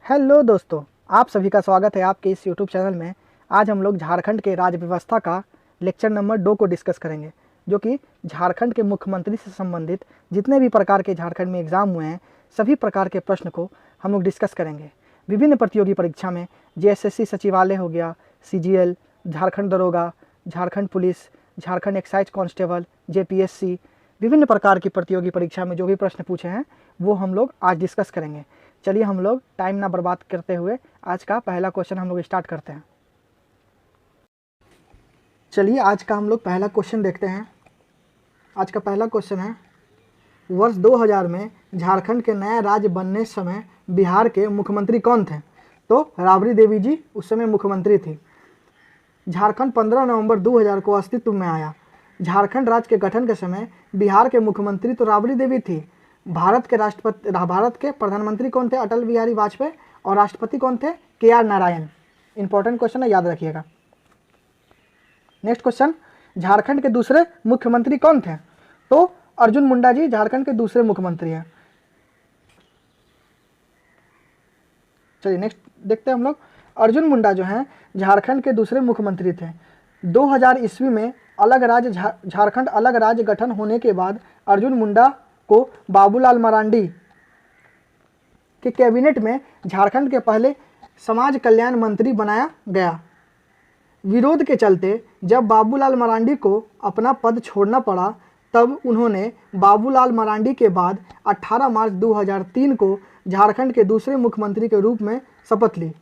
Hello दोस्तों, आप सभी का स्वागत है आपके इस यूट्यूब चैनल में। आज हम लोग झारखंड के राज्य व्यवस्था का लेक्चर नंबर 2 को डिस्कस करेंगे, जो कि झारखंड के मुख्यमंत्री से संबंधित जितने भी प्रकार के झारखंड में एग्ज़ाम हुए हैं सभी प्रकार के प्रश्न को हम लोग डिस्कस करेंगे। विभिन्न प्रतियोगी परीक्षा में जेएसएससी सचिवालय हो गया, सीजीएल, झारखंड दरोगा, Jharkhand police, Jharkhand excise constable, JPSC, विभिन्न प्रकार की प्रतियोगी परीक्षा में जो भी प्रश्न पूछे हैं वो हम लोग आज डिस्कस करेंगे। चलिए हम लोग टाइम ना बर्बाद करते हुए आज का पहला क्वेश्चन हम लोग स्टार्ट करते हैं। चलिए आज का हम लोग पहला क्वेश्चन देखते हैं। आज का पहला क्वेश्चन है, वर्ष 2000 में झारखंड के नया राज्य बनने समय बिहार के मुख्यमंत्री कौन थे? तो राबड़ी देवी जी उस समय मुख्यमंत्री थी। झारखंड 15 नवंबर 2000 को अस्तित्व में आया। झारखंड राज्य के गठन के समय बिहार के मुख्यमंत्री तो राबड़ी देवी थी। भारत के प्रधानमंत्री कौन थे? अटल बिहारी वाजपेयी। और राष्ट्रपति कौन थे? KR नारायण। इंपॉर्टेंट क्वेश्चन है, याद रखिएगा। नेक्स्ट क्वेश्चन, झारखंड के दूसरे मुख्यमंत्री कौन थे? तो अर्जुन मुंडा जी झारखंड के दूसरे मुख्यमंत्री हैं। चलिए नेक्स्ट देखते हैं हम लोग। अर्जुन मुंडा जो हैं झारखंड के दूसरे मुख्यमंत्री थे। 2000 ईस्वी में अलग राज्य झारखंड अलग राज्य गठन होने के बाद अर्जुन मुंडा को बाबूलाल मरांडी के कैबिनेट में झारखंड के पहले समाज कल्याण मंत्री बनाया गया। विरोध के चलते जब बाबूलाल मरांडी को अपना पद छोड़ना पड़ा, तब उन्होंने बाबूलाल मरांडी के बाद 18 मार्च 2003 को झारखंड के दूसरे मुख्यमंत्री के रूप में शपथ ली।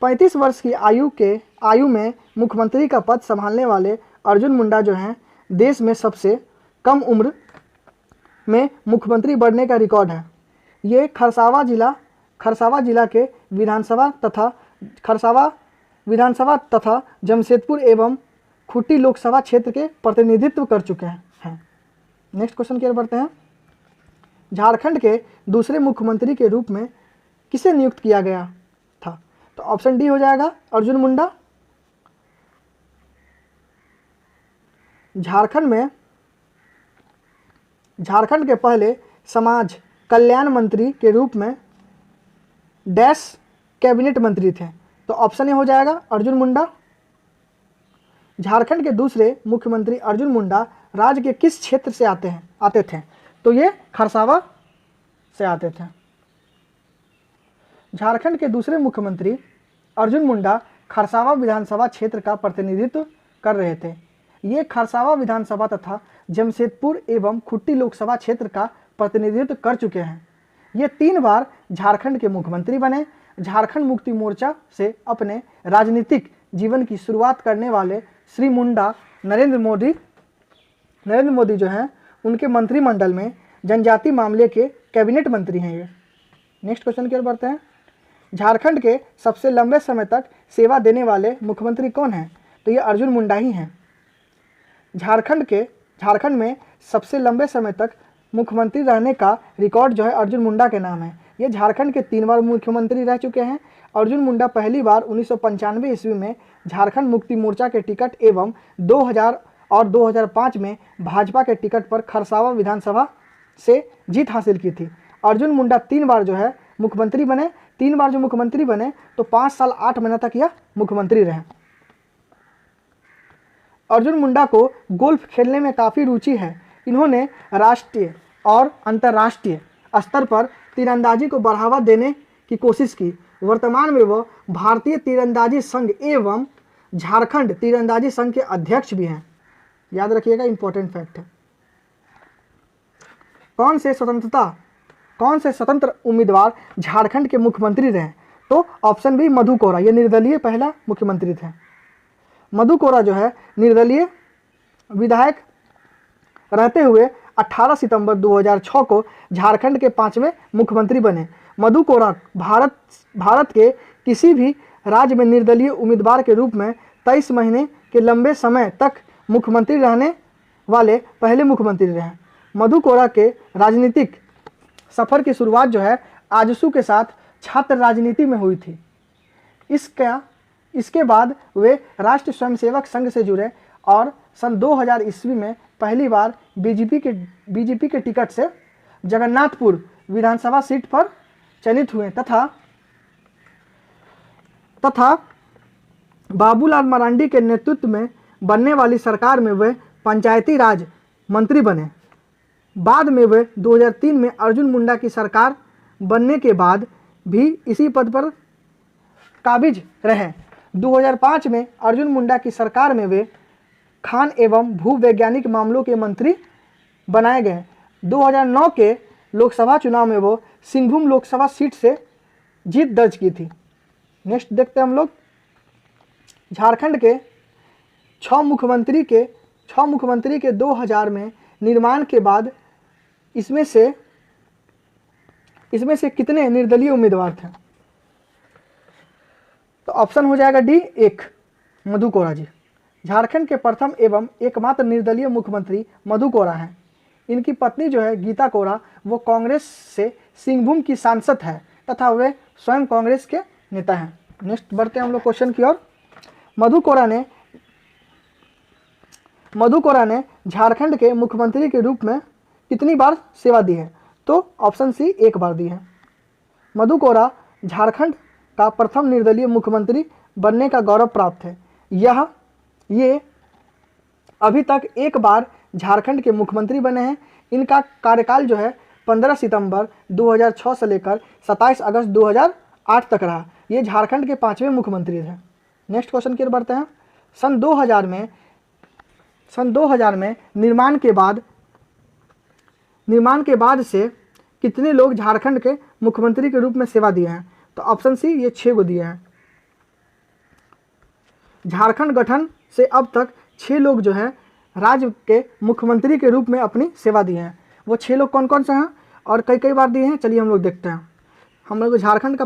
35 वर्ष की आयु में मुख्यमंत्री का पद संभालने वाले अर्जुन मुंडा जो हैं देश में सबसे कम उम्र में मुख्यमंत्री बनने का रिकॉर्ड है। ये खरसावा जिला के विधानसभा तथा जमशेदपुर एवं खूंटी लोकसभा क्षेत्र के प्रतिनिधित्व कर चुके हैं। नेक्स्ट क्वेश्चन की ओर बढ़ते हैं। झारखंड के दूसरे मुख्यमंत्री के रूप में किसे नियुक्त किया गया था? तो ऑप्शन डी हो जाएगा, अर्जुन मुंडा। झारखंड के पहले समाज कल्याण मंत्री के रूप में डैश कैबिनेट मंत्री थे। तो ऑप्शन ए हो जाएगा, अर्जुन मुंडा। झारखंड के दूसरे मुख्यमंत्री अर्जुन मुंडा राज्य के किस क्षेत्र से आते थे? तो ये खरसावा से आते थे। झारखंड के दूसरे मुख्यमंत्री अर्जुन मुंडा खरसावा विधानसभा क्षेत्र का प्रतिनिधित्व कर रहे थे। ये खरसावा विधानसभा तथा जमशेदपुर एवं खूंटी लोकसभा क्षेत्र का प्रतिनिधित्व कर चुके हैं। ये 3 बार झारखंड के मुख्यमंत्री बने। झारखंड मुक्ति मोर्चा से अपने राजनीतिक जीवन की शुरुआत करने वाले श्री मुंडा नरेंद्र मोदी जो हैं उनके मंत्रिमंडल में जनजाति मामले के कैबिनेट मंत्री हैं ये। नेक्स्ट क्वेश्चन की ओर बढ़ते हैं। झारखंड के सबसे लंबे समय तक सेवा देने वाले मुख्यमंत्री कौन हैं? तो ये अर्जुन मुंडा ही हैं। झारखंड में सबसे लंबे समय तक मुख्यमंत्री रहने का रिकॉर्ड जो है अर्जुन मुंडा के नाम है। ये झारखंड के 3 बार मुख्यमंत्री रह चुके हैं। अर्जुन मुंडा पहली बार 1995 ईस्वी में झारखंड मुक्ति मोर्चा के टिकट एवं 2000 और 2005 में भाजपा के टिकट पर खरसावा विधानसभा से जीत हासिल की थी। अर्जुन मुंडा 3 बार जो है मुख्यमंत्री बने। 3 बार जो मुख्यमंत्री बने तो 5 साल 8 महीना तक यह मुख्यमंत्री रहे। अर्जुन मुंडा को गोल्फ खेलने में काफ़ी रुचि है। इन्होंने राष्ट्रीय और अंतर्राष्ट्रीय स्तर पर तीरंदाजी को बढ़ावा देने की कोशिश की। वर्तमान में वह भारतीय तीरंदाजी संघ एवं झारखंड तीरंदाजी संघ के अध्यक्ष भी हैं। याद रखिएगा, इंपॉर्टेंट फैक्ट है। कौन से स्वतंत्र उम्मीदवार झारखंड के मुख्यमंत्री रहे? तो ऑप्शन बी, मधु कोरा। ये निर्दलीय पहला मुख्यमंत्री थे। मधु कोरा जो है निर्दलीय विधायक रहते हुए 18 सितंबर 2006 को झारखंड के 5वें मुख्यमंत्री बने। मधु कोरा भारत के किसी भी राज्य में निर्दलीय उम्मीदवार के रूप में 23 महीने के लंबे समय तक मुख्यमंत्री रहने वाले पहले मुख्यमंत्री रहे। मधु कोरा के राजनीतिक सफ़र की शुरुआत जो है आजसू के साथ छात्र राजनीति में हुई थी। इसके बाद वे राष्ट्रीय स्वयंसेवक संघ से जुड़े और सन 2000 ईस्वी में पहली बार बीजेपी के टिकट से जगन्नाथपुर विधानसभा सीट पर चयनित हुए तथा बाबूलाल मरांडी के नेतृत्व में बनने वाली सरकार में वे पंचायती राज मंत्री बने। बाद में वे 2003 में अर्जुन मुंडा की सरकार बनने के बाद भी इसी पद पर काबिज रहे। 2005 में अर्जुन मुंडा की सरकार में वे खान एवं भूवैज्ञानिक मामलों के मंत्री बनाए गए। 2009 के लोकसभा चुनाव में वो सिंहभूम लोकसभा सीट से जीत दर्ज की थी। नेक्स्ट देखते हैं हम लोग, झारखंड के 6 मुख्यमंत्री के 2000 में निर्माण के बाद इसमें से कितने निर्दलीय उम्मीदवार थे? तो ऑप्शन हो जाएगा डी 1, मधु कोरा जी। झारखंड के प्रथम एवं एकमात्र निर्दलीय मुख्यमंत्री मधु कोरा हैं। इनकी पत्नी जो है गीता कोरा, वो कांग्रेस से सिंहभूम की सांसद है तथा वे स्वयं कांग्रेस के नेता हैं। नेक्स्ट बढ़ते हैं हम लोग क्वेश्चन की ओर। मधु कोरा ने झारखंड के मुख्यमंत्री के रूप में कितनी बार सेवा दी है? तो ऑप्शन सी 1 बार दी है। मधु कोरा झारखंड का प्रथम निर्दलीय मुख्यमंत्री बनने का गौरव प्राप्त है। ये अभी तक 1 बार झारखंड के मुख्यमंत्री बने हैं। इनका कार्यकाल जो है 15 सितंबर 2006 से लेकर 27 अगस्त 2008 तक रहा। ये झारखंड के 5वें मुख्यमंत्री थे। नेक्स्ट क्वेश्चन की ओर बढ़ते हैं। सन 2000 में निर्माण के बाद से कितने लोग झारखंड के मुख्यमंत्री के रूप में सेवा दिए हैं? तो ऑप्शन सी ये 6 को दिए हैं। झारखंड गठन से अब तक 6 लोग जो है राज्य के मुख्यमंत्री के रूप में अपनी सेवा दिए हैं। वो 6 लोग कौन कौन से हैं और कई बार दिए हैं, चलिए हम लोग देखते हैं। हम लोग झारखंड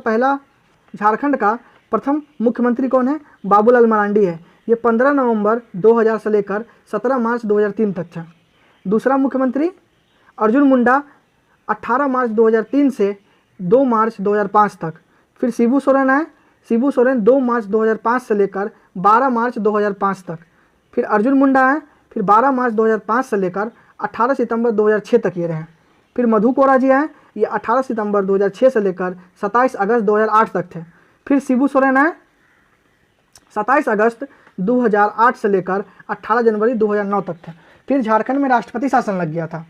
का प्रथम मुख्यमंत्री कौन है? बाबूलाल मरांडी है। ये 15 नवंबर 2000 से लेकर 17 मार्च 2003 तक थे। दूसरा मुख्यमंत्री अर्जुन मुंडा 18 मार्च 2003 से 2 मार्च 2005 तक। फिर शिबू सोरेन है। शिबू सोरेन 2 मार्च 2005 से लेकर 12 मार्च 2005 तक। फिर अर्जुन मुंडा है। फिर 12 मार्च 2005 से लेकर 18 सितंबर 2006 तक ये रहे। फिर मधु कोरा जी हैं, ये 18 सितंबर 2006 से लेकर 27 अगस्त 2008 तक थे। फिर शिबू सोरेन है, 27 अगस्त 2008 से लेकर 18 जनवरी 2009 तक थे। फिर झारखंड में राष्ट्रपति शासन लग गया था।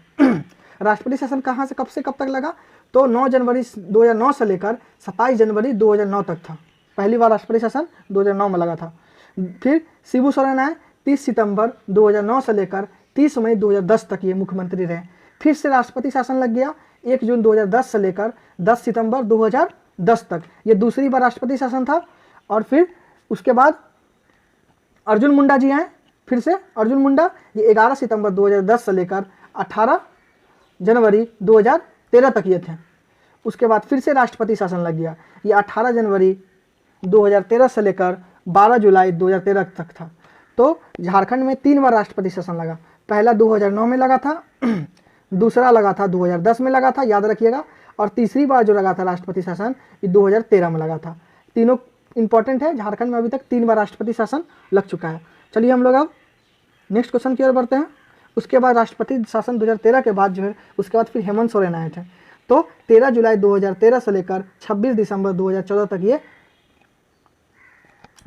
राष्ट्रपति शासन कहाँ से कब तक लगा? तो 9 जनवरी 2009 से लेकर 27 जनवरी 2009 तक था। पहली बार राष्ट्रपति शासन 2009 में लगा था। फिर शिबू सोरेन है, 30 सितंबर 2009 से लेकर 30 मई 2010 तक ये मुख्यमंत्री रहे। फिर से राष्ट्रपति शासन लग गया 1 जून 2010 से लेकर 10 सितंबर 2010 तक। ये दूसरी बार राष्ट्रपति शासन था। और फिर उसके बाद अर्जुन मुंडा जी हैं। फिर से अर्जुन मुंडा, ये 11 सितंबर 2010 से लेकर 18 जनवरी 2013 तक ये थे। उसके बाद फिर से राष्ट्रपति शासन लग गया। ये 18 जनवरी 2013 से लेकर 12 जुलाई 2013 तक था। तो झारखंड में 3 बार राष्ट्रपति शासन लगा। पहला 2009 में लगा था, दूसरा लगा था 2010 में लगा था, याद रखिएगा। और तीसरी बार जो लगा था राष्ट्रपति शासन, ये 2013 में लगा था। तीनों इंपॉर्टेंट है। झारखंड में अभी तक 3 बार राष्ट्रपति शासन लग चुका है। चलिए हम लोग अब नेक्स्ट क्वेश्चन की ओर बढ़ते हैं। उसके बाद राष्ट्रपति शासन 2013 के बाद जो है, उसके बाद फिर हेमंत सोरेन आए थे। तो 13 जुलाई 2013 से लेकर 26 दिसंबर 2014 तक ये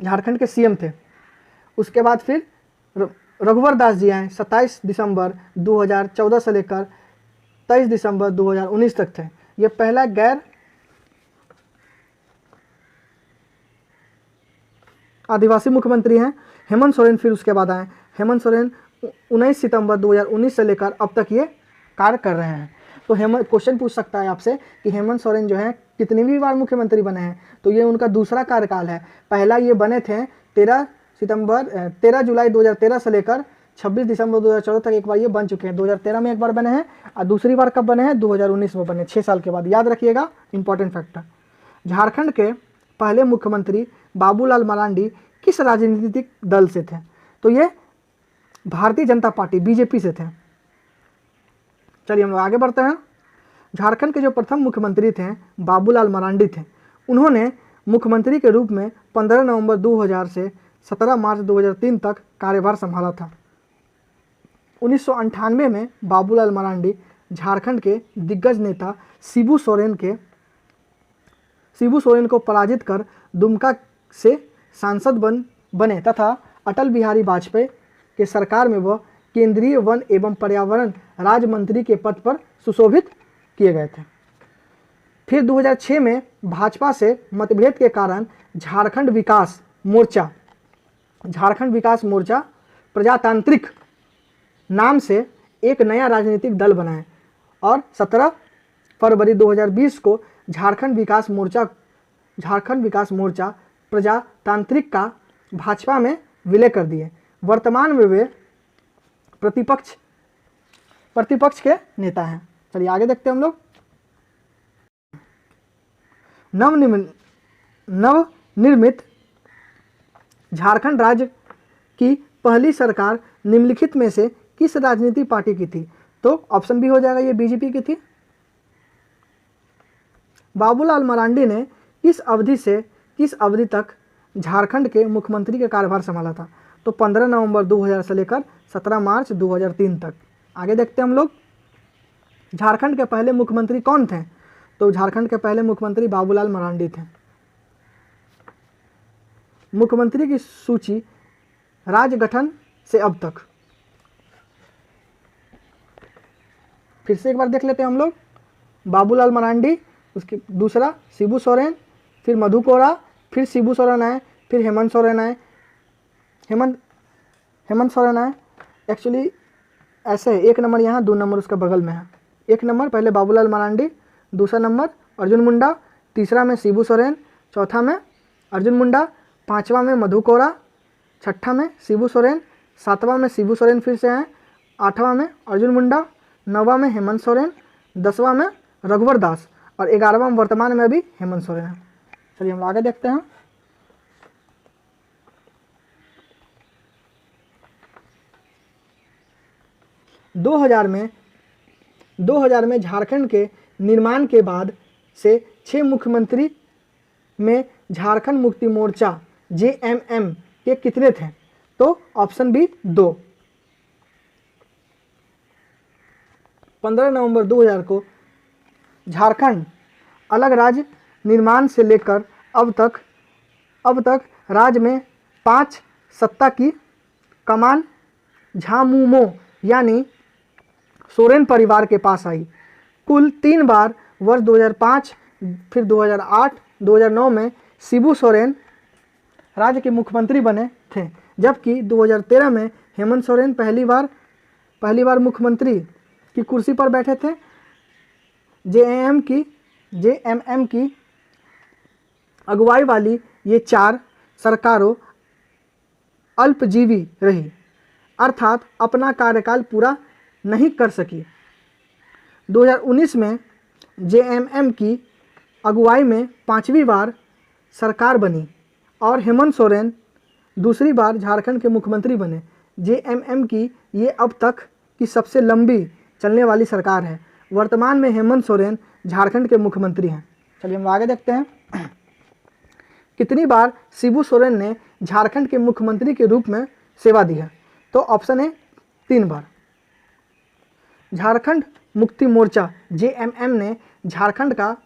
झारखंड के सीएम थे। उसके बाद फिर रघुवर दास जी आए, 27 दिसंबर 2014 से लेकर 23 दिसंबर 2019 तक थे। ये पहला गैर आदिवासी मुख्यमंत्री हैं। हेमंत सोरेन फिर उसके बाद आए। हेमंत सोरेन 19 सितंबर 2019 से लेकर अब तक ये कार्य कर रहे हैं। तो क्वेश्चन पूछ सकता है आपसे कि हेमंत सोरेन जो है कितनी बार मुख्यमंत्री बने हैं? तो ये उनका दूसरा कार्यकाल है। पहला ये बने थे 13 जुलाई 2013 से लेकर 26 दिसंबर 2014 तक एक बार ये बन चुके हैं। 2013 में एक बार बने हैं और दूसरी बार कब बने हैं? 2019 में बने, 6 साल के बाद। याद रखिएगा, इंपॉर्टेंट फैक्टर। झारखंड के पहले मुख्यमंत्री बाबूलाल मरांडी किस राजनीतिक दल से थे? तो ये भारतीय जनता पार्टी बीजेपी से थे। चलिए हम लोग आगे बढ़ते हैं। झारखंड के जो प्रथम मुख्यमंत्री थे बाबूलाल मरांडी थे। उन्होंने मुख्यमंत्री के रूप में 15 नवंबर 2000 से 17 मार्च 2003 तक कार्यभार संभाला था। 1998 में बाबूलाल मरांडी झारखंड के दिग्गज नेता शिबू सोरेन के शिबू सोरेन को पराजित कर दुमका से सांसद बने तथा अटल बिहारी वाजपेयी के सरकार में वह केंद्रीय वन एवं पर्यावरण राज्य मंत्री के पद पर सुशोभित किए गए थे। फिर 2006 में भाजपा से मतभेद के कारण झारखंड विकास मोर्चा प्रजातांत्रिक नाम से एक नया राजनीतिक दल बनाए और 17 फरवरी 2020 को झारखंड विकास मोर्चा प्रजातांत्रिक का भाजपा में विलय कर दिए। वर्तमान में वे प्रतिपक्ष के नेता हैं। चलिए आगे देखते हैं हम लोग। नवनिर्मित झारखंड राज्य की पहली सरकार निम्नलिखित में से किस राजनीतिक पार्टी की थी? तो ऑप्शन बी हो जाएगा, ये बीजेपी की थी। बाबूलाल मरांडी ने किस अवधि तक झारखंड के मुख्यमंत्री का कार्यभार संभाला था? तो 15 नवंबर 2000 से लेकर 17 मार्च 2003 तक। आगे देखते हैं हम लोग। झारखंड के पहले मुख्यमंत्री कौन थे? तो झारखंड के पहले मुख्यमंत्री बाबूलाल मरांडी थे। मुख्यमंत्री की सूची राज्य गठन से अब तक। फिर से एक बार देख लेते हैं हम लोग। बाबूलाल मरांडी, उसके दूसरा शिबू सोरेन, फिर मधु कोड़ा, फिर शिबू सोरेन आए, फिर हेमंत सोरेन आए। हेमंत सोरेन आए। एक्चुअली ऐसे है, 1 नंबर यहाँ, 2 नंबर उसका बगल में है। 1 नंबर पहले बाबूलाल मरांडी, दूसरा नंबर अर्जुन मुंडा, तीसरा में शिबू सोरेन, चौथा में अर्जुन मुंडा, 5वां में मधु कोड़ा, 6ठा में शिबू सोरेन, 7वां में शिबू सोरेन फिर से हैं, 8वां में अर्जुन मुंडा, 9वां में हेमंत सोरेन, 10वां में रघुवर दास और 11वां वर्तमान में अभी हेमंत सोरेन है। चलिए हम आगे देखते हैं। दो हजार में झारखंड के निर्माण के बाद से 6 मुख्यमंत्री में झारखंड मुक्ति मोर्चा JMM के कितने थे? तो ऑप्शन बी 2। 15 नवंबर 2000 को झारखंड अलग राज्य निर्माण से लेकर अब तक राज्य में 5 सत्ता की कमान झामुमो यानी सोरेन परिवार के पास आई। कुल 3 बार वर्ष 2005, फिर 2008, 2009 में शिबू सोरेन राज्य के मुख्यमंत्री बने थे, जबकि 2013 में हेमंत सोरेन पहली बार मुख्यमंत्री की कुर्सी पर बैठे थे। JMM की अगुवाई वाली ये 4 सरकारों अल्पजीवी रही, अर्थात अपना कार्यकाल पूरा नहीं कर सकी। 2019 में JMM की अगुवाई में 5वीं बार सरकार बनी और हेमंत सोरेन दूसरी बार झारखंड के मुख्यमंत्री बने। JMM की ये अब तक की सबसे लंबी चलने वाली सरकार है। वर्तमान में हेमंत सोरेन झारखंड के मुख्यमंत्री हैं। चलिए हम आगे देखते हैं। कितनी बार शिबू सोरेन ने झारखंड के मुख्यमंत्री के रूप में सेवा दी है? तो ऑप्शन है 3 बार। झारखंड मुक्ति मोर्चा JMM ने झारखंड का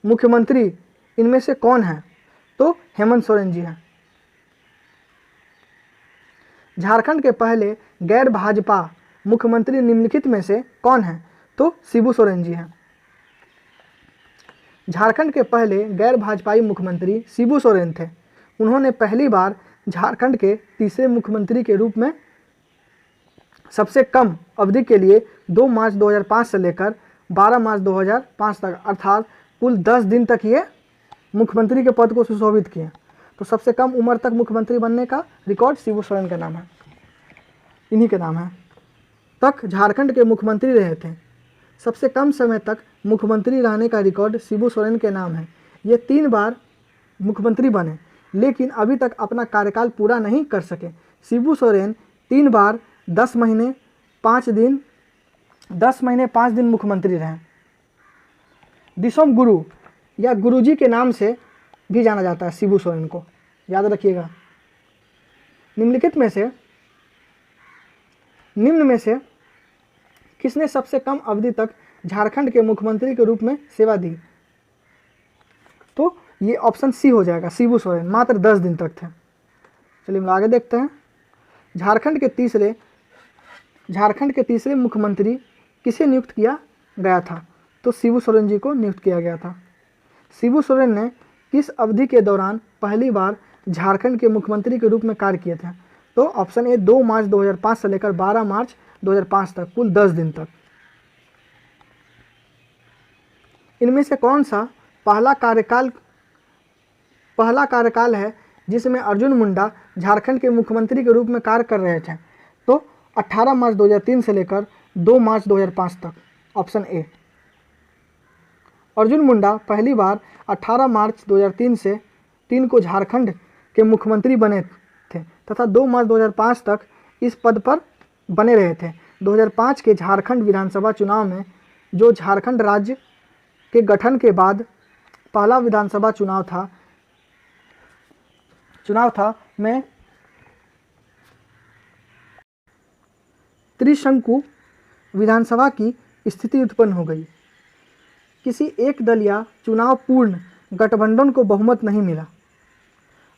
मुख्यमंत्री इनमें से कौन है? तो हेमंत सोरेन जी हैं। झारखंड के पहले गैर भाजपा मुख्यमंत्री निम्नलिखित में से कौन है? तो शिबू सोरेन जी हैं। झारखंड के पहले गैर भाजपाई मुख्यमंत्री शिबू सोरेन थे। उन्होंने पहली बार झारखंड के तीसरे मुख्यमंत्री के रूप में सबसे कम अवधि के लिए 2 मार्च 2005 से लेकर 12 मार्च 2005 तक, अर्थात कुल 10 दिन तक ये मुख्यमंत्री के पद को सुशोभित किए। तो सबसे कम उम्र तक मुख्यमंत्री बनने का रिकॉर्ड शिबू सोरेन का नाम है, इन्हीं के नाम है। तक झारखंड के मुख्यमंत्री रहे थे। सबसे कम समय तक मुख्यमंत्री रहने का रिकॉर्ड शिबू सोरेन के नाम है। ये 3 बार मुख्यमंत्री बने, लेकिन अभी तक अपना कार्यकाल पूरा नहीं कर सके। शिबू सोरेन 3 बार 10 महीने 5 दिन मुख्यमंत्री रहे। दिसोम गुरु या गुरुजी के नाम से भी जाना जाता है शिबू सोरेन को, याद रखिएगा। निम्न में से किसने सबसे कम अवधि तक झारखंड के मुख्यमंत्री के रूप में सेवा दी? तो ये ऑप्शन सी हो जाएगा, शिबू सोरेन मात्र 10 दिन तक थे। चलिए हम आगे देखते हैं। झारखंड के तीसरे मुख्यमंत्री किसे नियुक्त किया गया था? तो शिबू सोरेन जी को नियुक्त किया गया था। शिबू सोरेन ने किस अवधि के दौरान पहली बार झारखंड के मुख्यमंत्री के रूप में कार्य किए थे? तो ऑप्शन ए 2 मार्च 2005 से लेकर 12 मार्च 2005 तक, कुल 10 दिन तक। इनमें से कौन सा पहला कार्यकाल है जिसमें अर्जुन मुंडा झारखंड के मुख्यमंत्री के रूप में कार्य कर रहे थे? तो 18 मार्च 2003 से लेकर 2 मार्च 2005 तक, ऑप्शन ए। अर्जुन मुंडा पहली बार 18 मार्च 2003 से 3 को झारखंड के मुख्यमंत्री बने थे तथा 2 मार्च 2005 तक इस पद पर बने रहे थे। 2005 के झारखंड विधानसभा चुनाव में, जो झारखंड राज्य के गठन के बाद पहला विधानसभा चुनाव था में त्रिशंकु विधानसभा की स्थिति उत्पन्न हो गई। किसी एक दल या चुनाव पूर्ण गठबंधन को बहुमत नहीं मिला।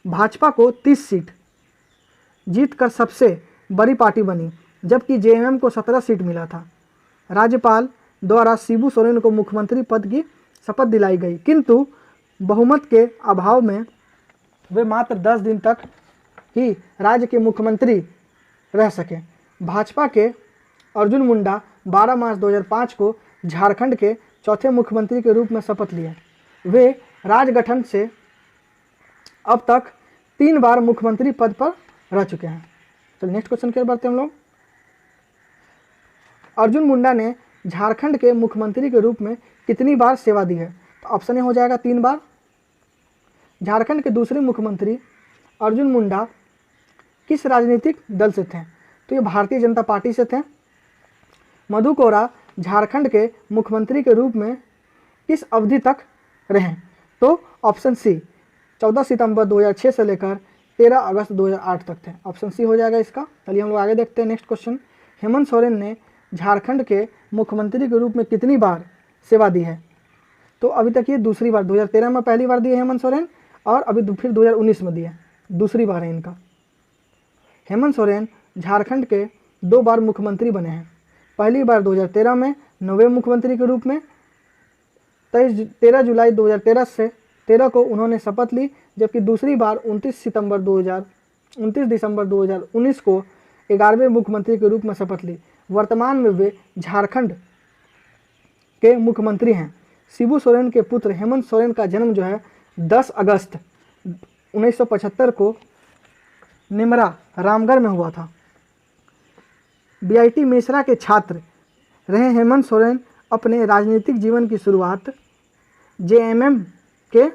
भाजपा को 30 सीट जीतकर सबसे बड़ी पार्टी बनी, जबकि जेएमएम को 17 सीट मिला था। राज्यपाल द्वारा शिबू सोरेन को मुख्यमंत्री पद की शपथ दिलाई गई, किंतु बहुमत के अभाव में वे मात्र 10 दिन तक ही राज्य के मुख्यमंत्री रह सके। भाजपा के अर्जुन मुंडा 12 मार्च 2005 को झारखंड के चौथे मुख्यमंत्री के रूप में शपथ लिए। वे राज्य गठन से अब तक 3 बार मुख्यमंत्री पद पर रह चुके हैं। तो नेक्स्ट क्वेश्चन की ओर बढ़ते हैं हम लोग। अर्जुन मुंडा ने झारखंड के मुख्यमंत्री के रूप में कितनी बार सेवा दी है? तो ऑप्शन ए हो जाएगा 3 बार। झारखंड के दूसरे मुख्यमंत्री अर्जुन मुंडा किस राजनीतिक दल से थे? तो ये भारतीय जनता पार्टी से थे। मधु कोरा झारखंड के मुख्यमंत्री के रूप में किस अवधि तक रहे? तो ऑप्शन सी 14 सितंबर 2006 से लेकर 13 अगस्त 2008 तक थे। ऑप्शन सी हो जाएगा इसका। चलिए हम लोग आगे देखते हैं नेक्स्ट क्वेश्चन। हेमंत सोरेन ने झारखंड के मुख्यमंत्री के रूप में कितनी बार सेवा दी है? तो अभी तक ये दूसरी बार, 2013 में पहली बार दिए हेमंत सोरेन और अभी फिर 2019 में दिए, दूसरी बार है इनका। हेमंत सोरेन झारखंड के 2 बार मुख्यमंत्री बने हैं। पहली बार 2013 में नवे मुख्यमंत्री के रूप में 13 जुलाई 2013 से 13 को उन्होंने शपथ ली, जबकि दूसरी बार 29 दिसंबर 2019 को 11वें मुख्यमंत्री के रूप में शपथ ली। वर्तमान में वे झारखंड के मुख्यमंत्री हैं। शिबू सोरेन के पुत्र हेमंत सोरेन का जन्म जो है 10 अगस्त 1975 को निमरा रामगढ़ में हुआ था। बीआईटी मिश्रा के छात्र रहे हेमंत सोरेन अपने राजनीतिक जीवन की शुरुआत जेएमएम के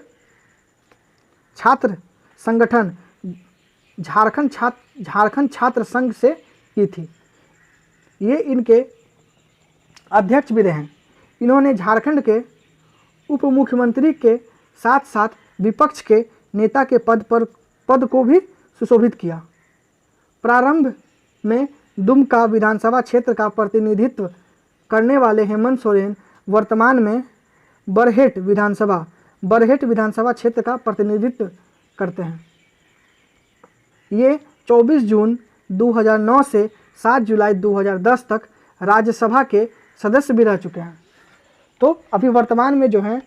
छात्र संगठन झारखंड छात्र संघ से की थी। ये इनके अध्यक्ष भी रहे। इन्होंने झारखंड के उप मुख्यमंत्री के साथ साथ विपक्ष के नेता के पद को भी सुशोभित किया। प्रारंभ में दुमका विधानसभा क्षेत्र का प्रतिनिधित्व करने वाले हेमंत सोरेन वर्तमान में बरहेट विधानसभा क्षेत्र का प्रतिनिधित्व करते हैं। ये 24 जून 2009 से 7 जुलाई 2010 तक राज्यसभा के सदस्य भी रह चुके हैं। तो अभी वर्तमान में जो है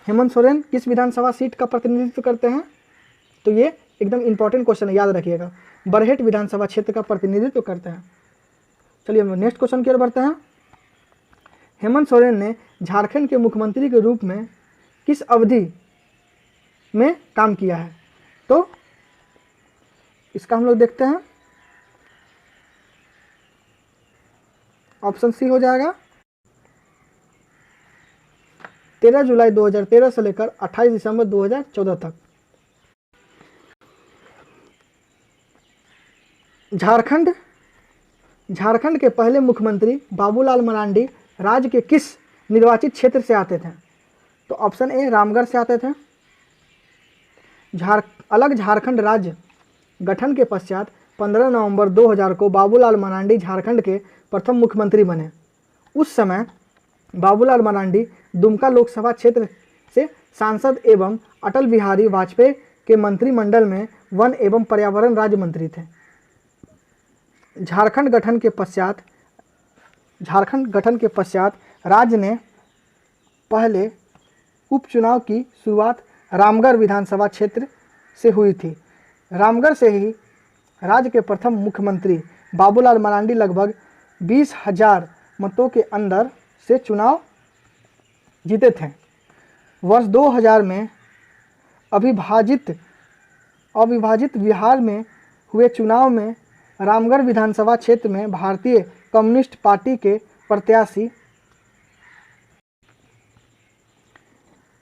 हेमंत सोरेन किस विधानसभा सीट का प्रतिनिधित्व करते हैं? तो ये एकदम इंपॉर्टेंट क्वेश्चन है, याद रखिएगा। बरहेट विधानसभा क्षेत्र का प्रतिनिधित्व करते हैं। चलिए हम नेक्स्ट क्वेश्चन की ओर बढ़ते हैं। हेमंत सोरेन ने झारखंड के मुख्यमंत्री के रूप में किस अवधि में काम किया है? तो इसका हम लोग देखते हैं। ऑप्शन सी हो जाएगा 13 जुलाई 2013 से लेकर 28 दिसंबर 2014 तक। झारखंड के पहले मुख्यमंत्री बाबूलाल मरांडी राज्य के किस निर्वाचित क्षेत्र से आते थे? तो ऑप्शन ए रामगढ़ से आते थे। अलग झारखंड राज्य गठन के पश्चात 15 नवंबर 2000 को बाबूलाल मरांडी झारखंड के प्रथम मुख्यमंत्री बने। उस समय बाबूलाल मरांडी दुमका लोकसभा क्षेत्र से सांसद एवं अटल बिहारी वाजपेयी के मंत्रिमंडल में वन एवं पर्यावरण राज्य मंत्री थे। झारखंड गठन के पश्चात राज्य ने पहले उपचुनाव की शुरुआत रामगढ़ विधानसभा क्षेत्र से हुई थी। रामगढ़ से ही राज्य के प्रथम मुख्यमंत्री बाबूलाल मरांडी लगभग 20,000 मतों के अंदर से चुनाव जीते थे। वर्ष 2000 में अविभाजित बिहार में हुए चुनाव में रामगढ़ विधानसभा क्षेत्र में भारतीय कम्युनिस्ट पार्टी के प्रत्याशी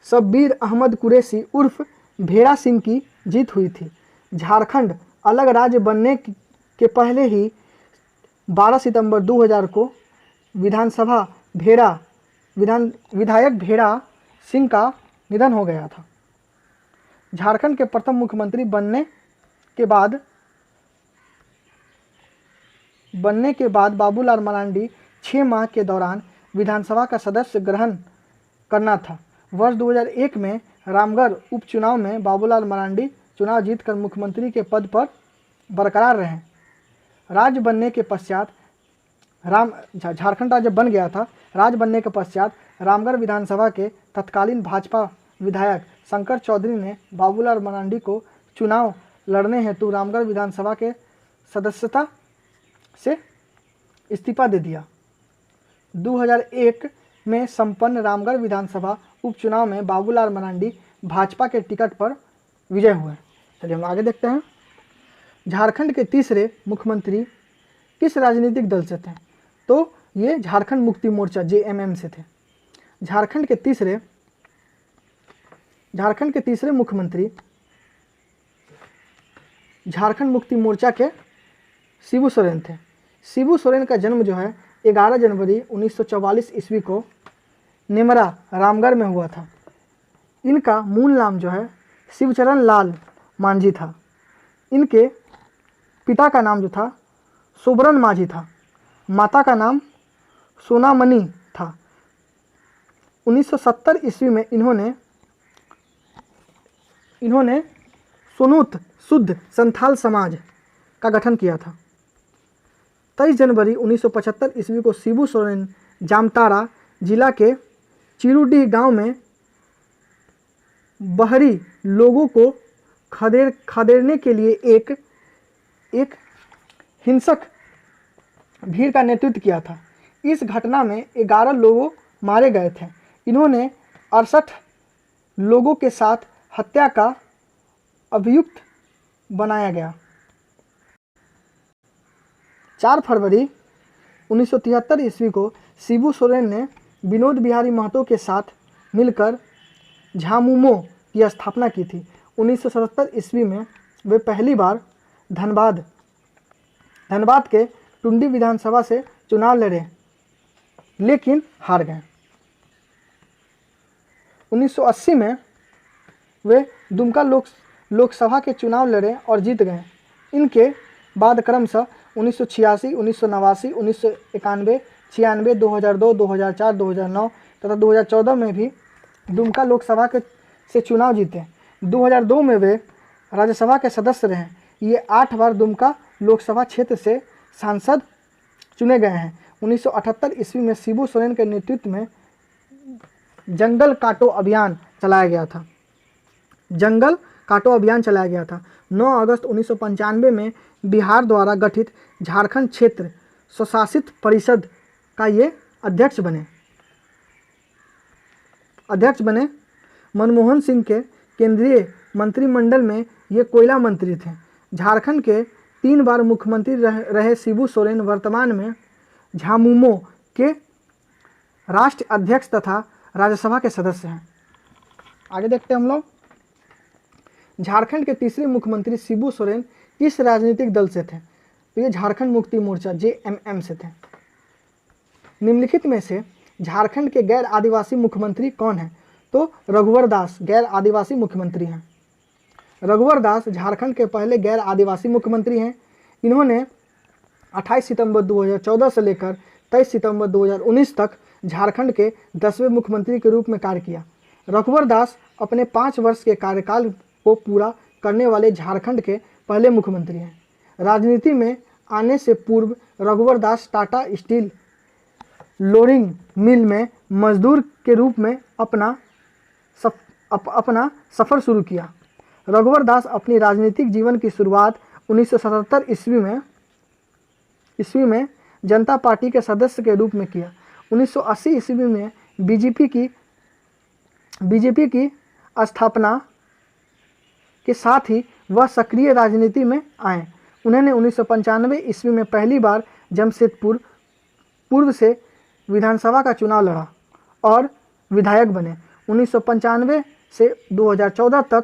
शब्बीर अहमद कुरैशी उर्फ भेड़ा सिंह की जीत हुई थी। झारखंड अलग राज्य बनने के पहले ही 12 सितंबर 2000 को विधायक भेड़ा सिंह का निधन हो गया था। झारखंड के प्रथम मुख्यमंत्री बनने के बाद बाबूलाल मरांडी 6 माह के दौरान विधानसभा का सदस्य ग्रहण करना था। वर्ष 2001 में रामगढ़ उपचुनाव में बाबूलाल मरांडी चुनाव जीतकर मुख्यमंत्री के पद पर बरकरार रहे। राज्य बनने के पश्चात झारखंड राज्य बन गया था। राज्य बनने के पश्चात रामगढ़ विधानसभा के तत्कालीन भाजपा विधायक शंकर चौधरी ने बाबूलाल मरांडी को चुनाव लड़ने हेतु रामगढ़ विधानसभा के सदस्यता से इस्तीफा दे दिया। 2001 में संपन्न रामगढ़ विधानसभा उपचुनाव में बाबूलाल मरांडी भाजपा के टिकट पर विजय हुए। चलिए हम आगे देखते हैं। झारखंड के तीसरे मुख्यमंत्री किस राजनीतिक दल से थे? तो ये झारखंड मुक्ति मोर्चा JMM से थे। झारखंड के तीसरे मुख्यमंत्री झारखंड मुक्ति मोर्चा के शिबू सोरेन थे। शिबू सोरेन का जन्म जो है 11 जनवरी 1944 ईस्वी को नेमरा रामगढ़ में हुआ था। इनका मूल नाम जो है शिवचरण लाल मांझी था। इनके पिता का नाम जो था सोबरन मांझी था। माता का नाम सोनामणि था। 1970 ईस्वी में इन्होंने सोनूत शुद्ध संथाल समाज का गठन किया था। 23 जनवरी 1975 ईस्वी को शिबू सोरेन जामताड़ा जिला के चिरुडीह गांव में बहरी लोगों को खदेड़ने के लिए एक हिंसक भीड़ का नेतृत्व किया था। इस घटना में 11 लोग मारे गए थे। इन्होंने 68 लोगों के साथ हत्या का अभियुक्त बनाया गया। 4 फरवरी 1973 ईस्वी को शिबू सोरेन ने विनोद बिहारी महतो के साथ मिलकर झामुमो की स्थापना की थी। 1977 ईस्वी में वे पहली बार धनबाद के टुंडी विधानसभा से चुनाव लड़े लेकिन हार गए। 1980 में वे दुमका लोकसभा के चुनाव लड़े और जीत गए। इनके बाद क्रमशः 1986, 1989, 1991, 96, 2002, 2004, 2009 तथा 2014 में भी दुमका लोकसभा से चुनाव जीते। 2002 में वे राज्यसभा के सदस्य रहे। ये 8 बार दुमका लोकसभा क्षेत्र से सांसद चुने गए हैं। 1978 ईस्वी में शिबू सोरेन के नेतृत्व में जंगल काटो अभियान चलाया गया था। 9 अगस्त 1995 में बिहार द्वारा गठित झारखंड क्षेत्र स्वशासित परिषद का ये अध्यक्ष बने। मनमोहन सिंह के केंद्रीय मंत्रिमंडल में ये कोयला मंत्री थे। झारखंड के 3 बार मुख्यमंत्री रहे शिबू सोरेन वर्तमान में झामुमो के राष्ट्रीय अध्यक्ष तथा राज्यसभा के सदस्य हैं। आगे देखते हैं हम लोग। झारखंड के तीसरे मुख्यमंत्री शिबू सोरेन किस राजनीतिक दल से थे? तो ये झारखंड मुक्ति मोर्चा JMM से थे। निम्नलिखित में से झारखंड के गैर आदिवासी मुख्यमंत्री कौन हैं? तो रघुवर दास गैर आदिवासी मुख्यमंत्री हैं। रघुवर दास झारखंड के पहले गैर आदिवासी मुख्यमंत्री हैं। इन्होंने 28 सितंबर 2014 से लेकर 23 सितंबर 2019 तक झारखंड के 10वें मुख्यमंत्री के रूप में कार्य किया। रघुवर दास अपने 5 वर्ष के कार्यकाल को पूरा करने वाले झारखंड के पहले मुख्यमंत्री हैं। राजनीति में आने से पूर्व रघुवर दास टाटा स्टील लोरिंग मिल में मजदूर के रूप में अपना सफ़र शुरू किया। रघुवर दास अपनी राजनीतिक जीवन की शुरुआत 1977 ईस्वी में जनता पार्टी के सदस्य के रूप में किया। 1980 ईस्वी में बीजेपी की स्थापना के साथ ही वह सक्रिय राजनीति में आए। उन्होंने 1995 ईस्वी में पहली बार जमशेदपुर पूर्व से विधानसभा का चुनाव लड़ा और विधायक बने। 1995 से 2014 तक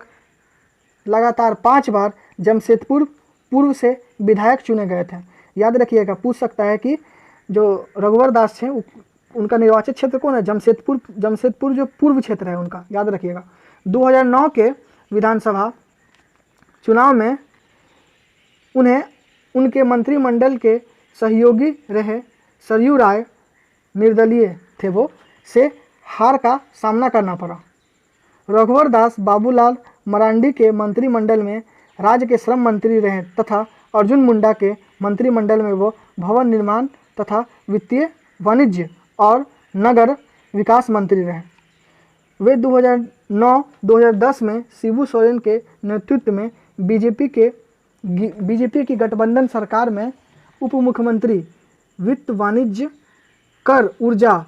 लगातार 5 बार जमशेदपुर पूर्व से विधायक चुने गए थे। याद रखिएगा, पूछ सकता है कि जो रघुवर दास थे उनका निर्वाचित क्षेत्र कौन है? जमशेदपुर जो पूर्व क्षेत्र है उनका, याद रखिएगा। 2009 के विधानसभा चुनाव में उन्हें उनके मंत्रिमंडल के सहयोगी रहे सरयू राय, निर्दलीय थे वो, से हार का सामना करना पड़ा। रघुवर दास बाबूलाल मरांडी के मंत्रिमंडल में राज्य के श्रम मंत्री रहे तथा अर्जुन मुंडा के मंत्रिमंडल में वो भवन निर्माण तथा वित्तीय, वाणिज्य और नगर विकास मंत्री रहे। वे 2009-2010 में शिबू सोरेन के नेतृत्व में बीजेपी की गठबंधन सरकार में उप मुख्यमंत्री, वित्त, वाणिज्य, कर, ऊर्जा,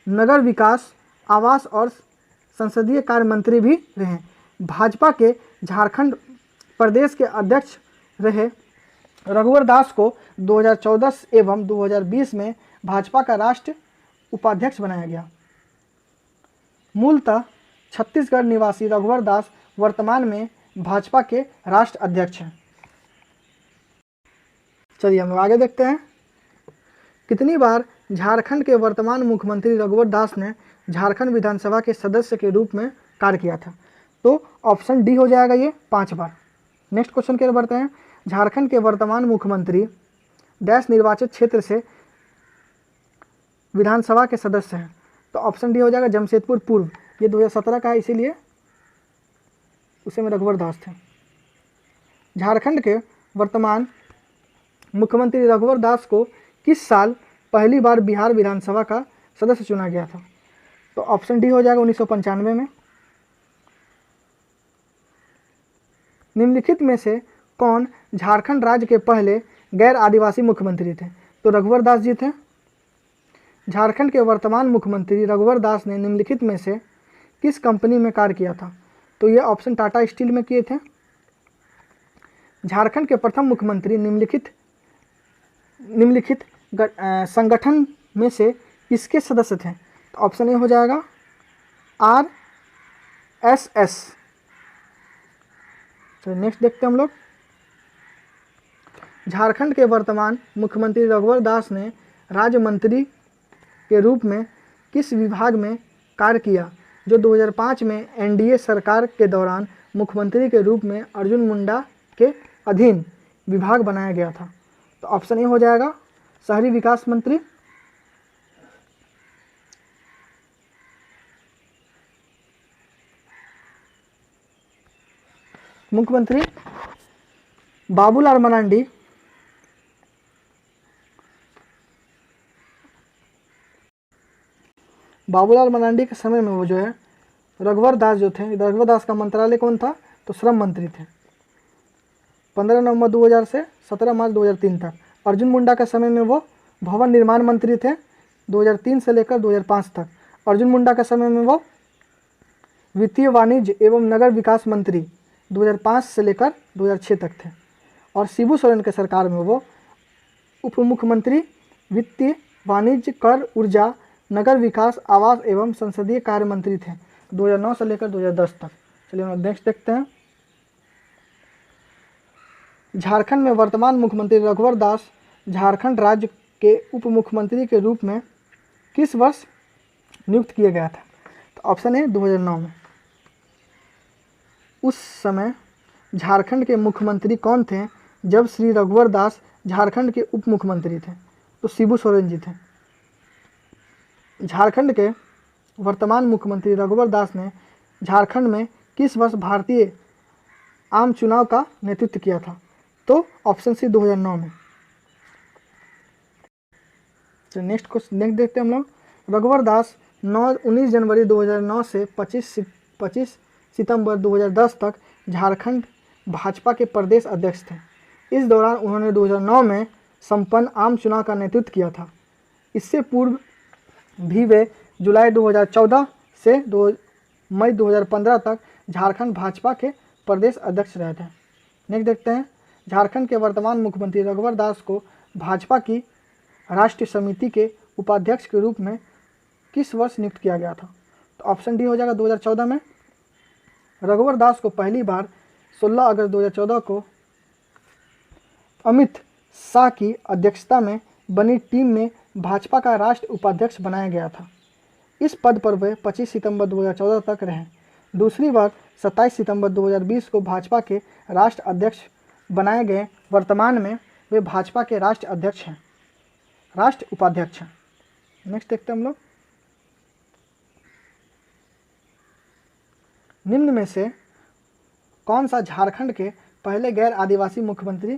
नगर विकास, आवास और संसदीय कार्य मंत्री भी रहे। भाजपा के झारखंड प्रदेश के अध्यक्ष रहे। रघुवर दास को 2014 एवं 2020 में भाजपा का राष्ट्रीय उपाध्यक्ष बनाया गया। मूलतः छत्तीसगढ़ निवासी रघुवर दास वर्तमान में भाजपा के राष्ट्र अध्यक्ष हैं। चलिए हम आगे देखते हैं। कितनी बार झारखंड के वर्तमान मुख्यमंत्री रघुवर दास ने झारखंड विधानसभा के सदस्य के रूप में कार्य किया था? तो ऑप्शन डी हो जाएगा, ये 5 बार। नेक्स्ट क्वेश्चन की ओर बढ़ते हैं। झारखंड के वर्तमान मुख्यमंत्री डैश निर्वाचित क्षेत्र से विधानसभा के सदस्य हैं? तो ऑप्शन डी हो जाएगा जमशेदपुर पूर्व। ये 2017 का है, इसीलिए उसे में रघुवर दास थे। झारखंड के वर्तमान मुख्यमंत्री रघुवर दास को किस साल पहली बार बिहार विधानसभा का सदस्य चुना गया था? तो ऑप्शन डी हो जाएगा 1995 में। निम्नलिखित में से कौन झारखंड राज्य के पहले गैर आदिवासी मुख्यमंत्री थे? तो रघुवर दास जी थे। झारखंड के वर्तमान मुख्यमंत्री रघुवर दास ने निम्नलिखित में से किस कंपनी में कार्य किया था? तो ये ऑप्शन टाटा स्टील में किए थे। झारखंड के प्रथम मुख्यमंत्री निम्नलिखित संगठन में से किसके सदस्य थे? तो ऑप्शन ए हो जाएगा RSS। तो नेक्स्ट देखते हैं हम लोग। झारखंड के वर्तमान मुख्यमंत्री रघुवर दास ने राज्य मंत्री के रूप में किस विभाग में कार्य किया जो 2005 में एनडीए सरकार के दौरान मुख्यमंत्री के रूप में अर्जुन मुंडा के अधीन विभाग बनाया गया था? तो ऑप्शन ए हो जाएगा शहरी विकास मंत्री। मुख्यमंत्री बाबूलाल मरांडी के समय में वो जो है रघुवर दास जो थे, रघुवर दास का मंत्रालय कौन था? तो श्रम मंत्री थे। 15 नवंबर 2000 से 17 मार्च 2003 तक। अर्जुन मुंडा के समय में वो भवन निर्माण मंत्री थे 2003 से लेकर 2005 तक। अर्जुन मुंडा के समय में वो वित्तीय, वाणिज्य एवं नगर विकास मंत्री 2005 से लेकर 2006 तक थे। और शिबू सोरेन के सरकार में वो उप मुख्यमंत्री, वित्तीय, वाणिज्य, कर, ऊर्जा, नगर विकास, आवास एवं संसदीय कार्य मंत्री थे 2009 से लेकर 2010 तक। चलिए हम नेक्स्ट देखते हैं। झारखंड में वर्तमान मुख्यमंत्री रघुवर दास झारखंड राज्य के उप मुख्यमंत्री के रूप में किस वर्ष नियुक्त किया गया था? तो ऑप्शन है 2009 में। उस समय झारखंड के मुख्यमंत्री कौन थे जब श्री रघुवर दास झारखंड के उप मुख्यमंत्री थे? तो शिबू सोरेन जी थे। झारखंड के वर्तमान मुख्यमंत्री रघुवर दास ने झारखंड में किस वर्ष भारतीय आम चुनाव का नेतृत्व किया था? तो ऑप्शन सी 2009 में। तो नेक्स्ट देखते हैं हम लोग। रघुवर दास 19 जनवरी 2009 से 25 सितंबर 2010 तक झारखंड भाजपा के प्रदेश अध्यक्ष थे। इस दौरान उन्होंने 2009 में संपन्न आम चुनाव का नेतृत्व किया था। इससे पूर्व भी वे जुलाई 2014 से मई 2015 तक झारखंड भाजपा के प्रदेश अध्यक्ष रहे थे। नेक्स्ट देखते हैं, झारखंड के वर्तमान मुख्यमंत्री रघुवर दास को भाजपा की राष्ट्रीय समिति के उपाध्यक्ष के रूप में किस वर्ष नियुक्त किया गया था? तो ऑप्शन डी हो जाएगा 2014 में। रघुवर दास को पहली बार 16 अगस्त 2014 को अमित शाह की अध्यक्षता में बनी टीम में भाजपा का राष्ट्रीय उपाध्यक्ष बनाया गया था। इस पद पर वे 25 सितंबर 2014 तक रहे। दूसरी बार 27 सितंबर 2020 को भाजपा के राष्ट्रीय अध्यक्ष बनाए गए। वर्तमान में वे भाजपा के राष्ट्रीय अध्यक्ष हैं, राष्ट्रीय उपाध्यक्ष हैं। नेक्स्ट देखते हैं हम लोग, निम्न में से कौन सा झारखंड के पहले गैर आदिवासी मुख्यमंत्री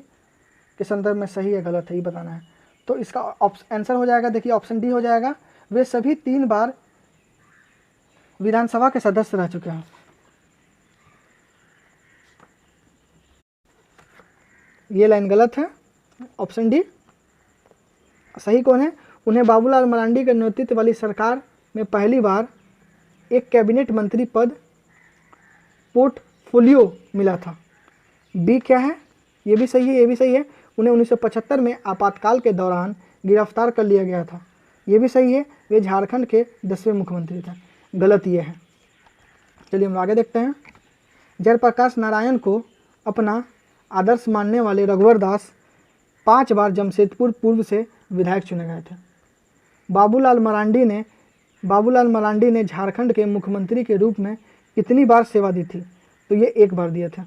के संदर्भ में सही है गलत है ये बताना है। तो इसका आंसर हो जाएगा, देखिए ऑप्शन डी हो जाएगा। वे सभी 3 बार विधानसभा के सदस्य रह चुके हैं। ये लाइन गलत है, ऑप्शन डी सही कौन है? उन्हें बाबूलाल मरांडी के नेतृत्व वाली सरकार में पहली बार एक कैबिनेट मंत्री पद पोर्टफोलियो मिला था। बी क्या है? ये भी सही है, ये भी सही है। उन्हें 1975 में आपातकाल के दौरान गिरफ्तार कर लिया गया था। ये भी सही है, वे झारखंड के 10वें मुख्यमंत्री थे। गलत ये है। चलिए हम आगे देखते हैं। जयप्रकाश नारायण को अपना आदर्श मानने वाले रघुवर दास 5 बार जमशेदपुर पूर्व से विधायक चुने गए थे। बाबूलाल मरांडी ने झारखंड के मुख्यमंत्री के रूप में कितनी बार सेवा दी थी? तो ये 1 बार दिए थे।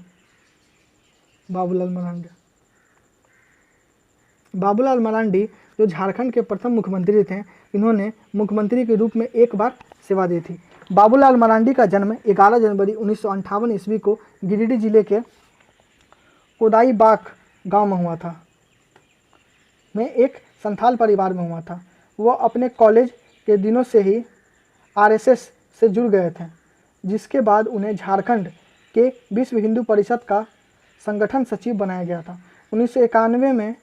बाबूलाल मरांडी जो झारखंड के प्रथम मुख्यमंत्री थे, इन्होंने मुख्यमंत्री के रूप में 1 बार सेवा दी थी। बाबूलाल मरांडी का जन्म 11 जनवरी 1958 ईस्वी को गिरिडीह जिले के कोदाईबाग गांव में हुआ था, में एक संथाल परिवार में हुआ था। वह अपने कॉलेज के दिनों से ही आरएसएस से जुड़ गए थे, जिसके बाद उन्हें झारखंड के विश्व हिंदू परिषद का संगठन सचिव बनाया गया था। 1991 में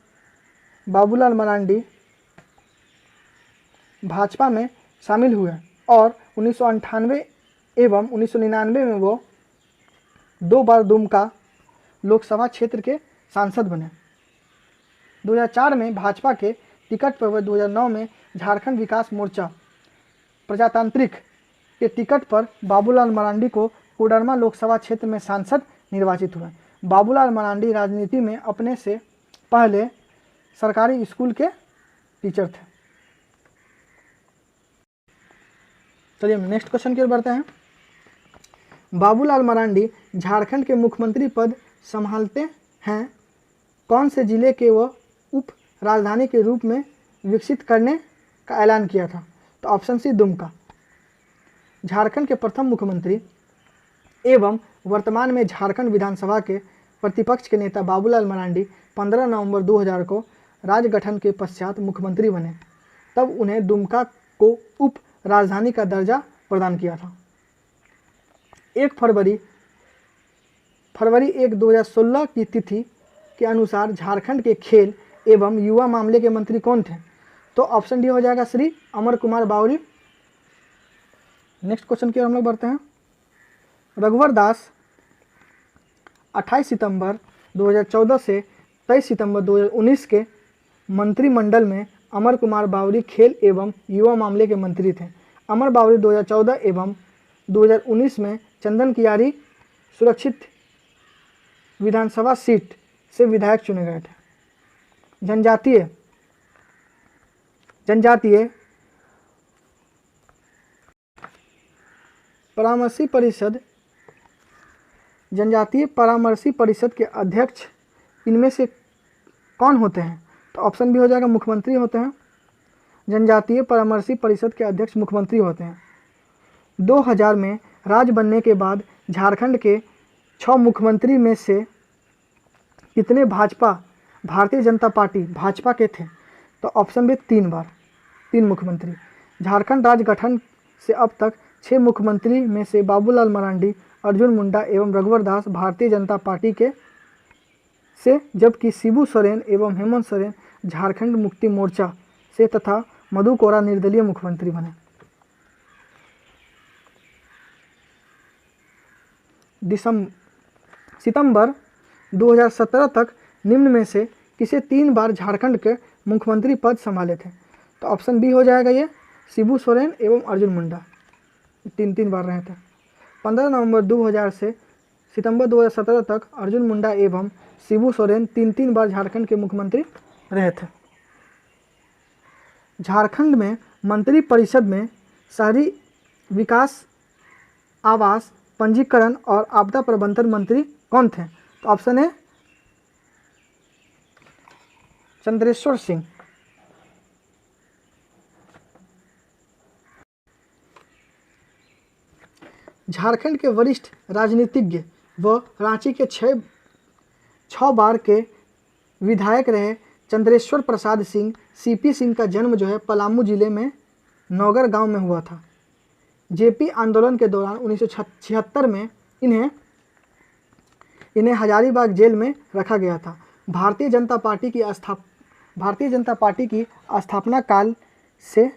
बाबूलाल मरांडी भाजपा में शामिल हुए और 1998 एवं 1999 में वो 2 बार दुमका लोकसभा क्षेत्र के सांसद बने। 2004 में भाजपा के टिकट पर वे 2009 में झारखंड विकास मोर्चा प्रजातांत्रिक के टिकट पर बाबूलाल मरांडी को कोडरमा लोकसभा क्षेत्र में सांसद निर्वाचित हुए। बाबूलाल मरांडी राजनीति में अपने से पहले सरकारी स्कूल के टीचर थे। चलिए हम नेक्स्ट क्वेश्चन की ओर बढ़ते हैं। बाबूलाल मरांडी झारखंड के मुख्यमंत्री पद संभालते हैं कौन से जिले के वह उप राजधानी के रूप में विकसित करने का ऐलान किया था? तो ऑप्शन सी दुमका। झारखंड के प्रथम मुख्यमंत्री एवं वर्तमान में झारखंड विधानसभा के प्रतिपक्ष के नेता बाबूलाल मरांडी 15 नवंबर 2000 को राज्य गठन के पश्चात मुख्यमंत्री बने। तब उन्हें दुमका को उप राजधानी का दर्जा प्रदान किया था। 1 फरवरी 1 2016 की तिथि के अनुसार झारखंड के खेल एवं युवा मामले के मंत्री कौन थे? तो ऑप्शन डी हो जाएगा श्री अमर कुमार बावरी। नेक्स्ट क्वेश्चन की ओर हम लोग बढ़ते हैं। रघुवर दास 28 सितंबर 2014 से 23 सितंबर 2019 के मंत्रिमंडल में अमर कुमार बावरी खेल एवं युवा मामले के मंत्री थे। अमर बावरी 2014 एवं 2019 में चंदन कियारी सुरक्षित विधानसभा सीट से विधायक चुने गए थे। जनजातीय परामर्शी परिषद के अध्यक्ष इनमें से कौन होते हैं? तो ऑप्शन बी हो जाएगा मुख्यमंत्री होते हैं। जनजातीय परामर्शी परिषद के अध्यक्ष मुख्यमंत्री होते हैं। 2000 में राज बनने के बाद झारखंड के 6 मुख्यमंत्री में से कितने भारतीय जनता पार्टी भाजपा के थे? तो ऑप्शन बी 3 बार, 3 मुख्यमंत्री। झारखंड राज्य गठन से अब तक 6 मुख्यमंत्री में से बाबूलाल मरांडी, अर्जुन मुंडा एवं रघुवर दास भारतीय जनता पार्टी के से, जबकि शिबू सोरेन एवं हेमंत सोरेन झारखंड मुक्ति मोर्चा से तथा मधु कोड़ा निर्दलीय मुख्यमंत्री बने। सितंबर 2017 तक निम्न में से किसे 3 बार झारखंड के मुख्यमंत्री पद संभाले थे? तो ऑप्शन बी हो जाएगा ये शिबू सोरेन एवं अर्जुन मुंडा, 3 बार रहे थे। 15 नवंबर 2000 से सितंबर 2017 तक अर्जुन मुंडा एवं शिबू सोरेन 3 बार झारखंड के मुख्यमंत्री रहे थे। झारखंड में मंत्री परिषद में शहरी विकास, आवास, पंजीकरण और आपदा प्रबंधन मंत्री कौन थे? तो ऑप्शन है चंद्रेश्वर सिंह। झारखंड के वरिष्ठ राजनीतिज्ञ व रांची के 6 बार के विधायक रहे चंद्रेश्वर प्रसाद सिंह सीपी सिंह का जन्म जो है पलामू जिले में नौगर गांव में हुआ था। जेपी आंदोलन के दौरान 1976 में इन्हें हजारीबाग जेल में रखा गया था। भारतीय जनता पार्टी की स्थापना काल से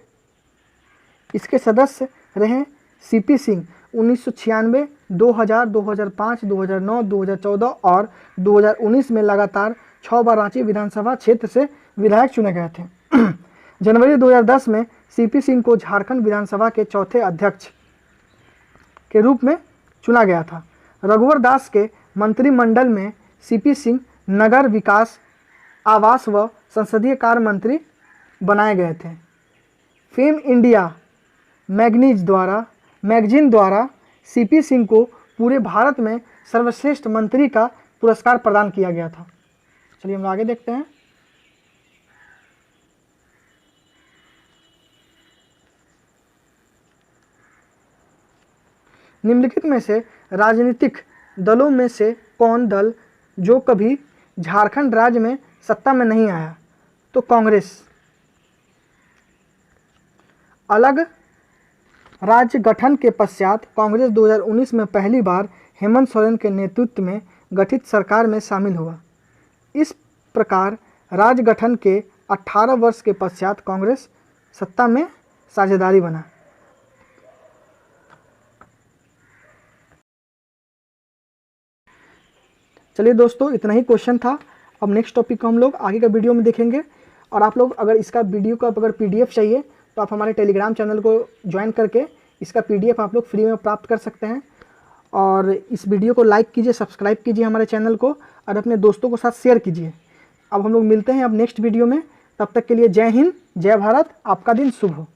इसके सदस्य रहे सीपी सिंह 1996, 2000, 2005, 2009, 2014 और 2019 में लगातार 6 बार रांची विधानसभा क्षेत्र से विधायक चुने गए थे। जनवरी 2010 में सीपी सिंह को झारखंड विधानसभा के चौथे अध्यक्ष के रूप में चुना गया था। रघुवर दास के मंत्रिमंडल में सीपी सिंह नगर विकास, आवास व संसदीय कार्य मंत्री बनाए गए थे। फेम इंडिया मैगजीन द्वारा सीपी सिंह को पूरे भारत में सर्वश्रेष्ठ मंत्री का पुरस्कार प्रदान किया गया था। चलिए हम आगे देखते हैं। निम्नलिखित में से राजनीतिक दलों में से कौन दल जो कभी झारखंड राज्य में सत्ता में नहीं आया? तो कांग्रेस। अलग राज्य गठन के पश्चात कांग्रेस 2019 में पहली बार हेमंत सोरेन के नेतृत्व में गठित सरकार में शामिल हुआ। इस प्रकार राज्य गठन के 18 वर्ष के पश्चात कांग्रेस सत्ता में साझेदारी बना। चलिए दोस्तों, इतना ही क्वेश्चन था। अब नेक्स्ट टॉपिक को हम लोग आगे का वीडियो में देखेंगे। और आप लोग अगर इसका वीडियो का अगर पीडीएफ चाहिए तो आप हमारे टेलीग्राम चैनल को ज्वाइन करके इसका पीडीएफ आप लोग फ्री में प्राप्त कर सकते हैं। और इस वीडियो को लाइक कीजिए, सब्सक्राइब कीजिए हमारे चैनल को और अपने दोस्तों के साथ शेयर कीजिए। अब हम लोग मिलते हैं अब नेक्स्ट वीडियो में। तब तक के लिए जय हिंद, जय भारत, आपका दिन शुभ हो।